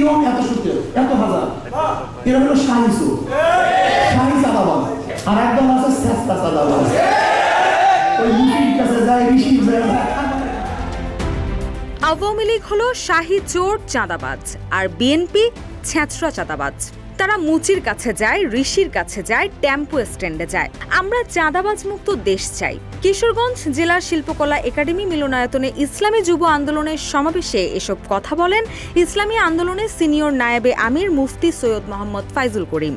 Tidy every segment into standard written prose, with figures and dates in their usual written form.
Young এত সূত্র এত হাজার এরা হলো শাহী চোর শাহী চাঁদাবাজ আর একদম আছে চেষ্টা চাঁদাবাজ ওই মুফির কাছে যায় ঋষির যায়। আওয়ামী লীগ হলো শাহী চোর চাঁদাবাজ আর বিএনপি ছেঁচড়া চাঁদাবাজ। তারা মুচির কাছে যায়, ঋষির কাছে যায়, টেম্পো স্ট্যান্ডে যায়। আমরা চাঁদাবাজ মুক্ত দেশ চাই। কিশোরগঞ্জ জেলার শিল্পকলা একাডেমি মিলনায়তনে ইসলামী যুব আন্দোলনের সমাবেশে এসব কথা বলেন ইসলামী আন্দোলনের সিনিয়র নায়েবে আমির মুফতি সৈয়দ মোহাম্মদ ফাইজুল করিম।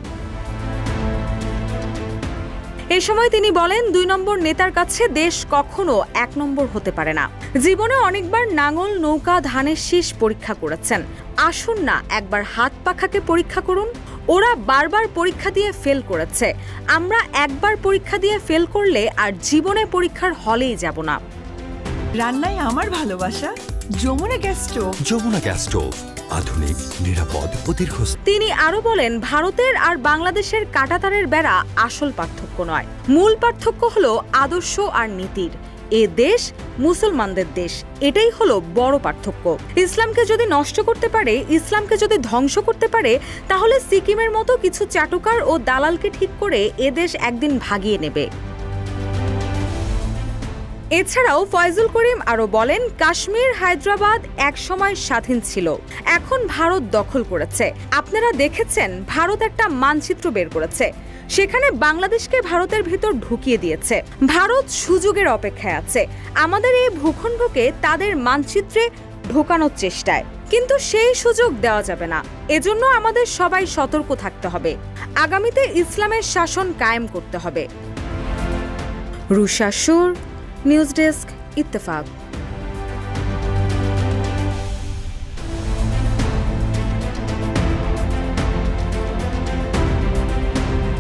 এ সময় তিনি বলেন, ২ নম্বর নেতার কাছে দেশ কখনো ১ নম্বর হতে পারে না। জীবনে অনেকবার নাঙল, নৌকা, ধানের শীষ পরীক্ষা করেছেন। আসুন না একবার হাত পাখাকে পরীক্ষা করুন। ওরা বারবার পরীক্ষা দিয়ে ফেল করেছে, আমরা একবার পরীক্ষা দিয়ে ফেল করলে আর জীবনে পরীক্ষার হলেই যাব না। রান্নায় আমার ভালোবাসা Jamuna gas stove. Jamuna gas stove, আধুনিক, নিরাপদ ও দীর্ঘস্থায়ী। তিনি আরো বলেন, ভারতের আর বাংলাদেশের কাঁটাতারের বেড়া আসল পার্থক্য নয়, মূল পার্থক্য হলো আদর্শ আর নীতির। এ দেশ মুসলমানদের দেশ, এটাই হলো বড় পার্থক্য। ইসলামকে যদি নষ্ট করতে পারে, ইসলামকে যদি ধ্বংস করতে পারে, তাহলে সিকিমের মতো কিছু চাটুকার ও দালালকে ঠিক করে এ দেশ একদিন ভাগিয়ে নেবে। এছাড়াও ফয়জুল করিম আরো বলেন, কাশ্মীর, হায়দ্রাবাদ একসময় স্বাধীন ছিল, এখন ভারত দখল করেছে। আপনারা দেখেছেন ভারত একটা মানচিত্র বের করেছে, সেখানে বাংলাদেশকে ভারতের ভিতর ঢুকিয়ে দিয়েছে। ভারত সুযোগের অপেক্ষায় আছে আমাদের এই ভূখণ্ডকে তাদের মানচিত্রে ঢোকানোর চেষ্টায়, কিন্তু সেই সুযোগ দেওয়া যাবে না। এজন্য আমাদের সবাই সতর্ক থাকতে হবে। আগামীতে ইসলামের শাসন কায়েম করতে হবে। রুশা সুর, নিউজ ডেস্ক, ইত্তেফাক।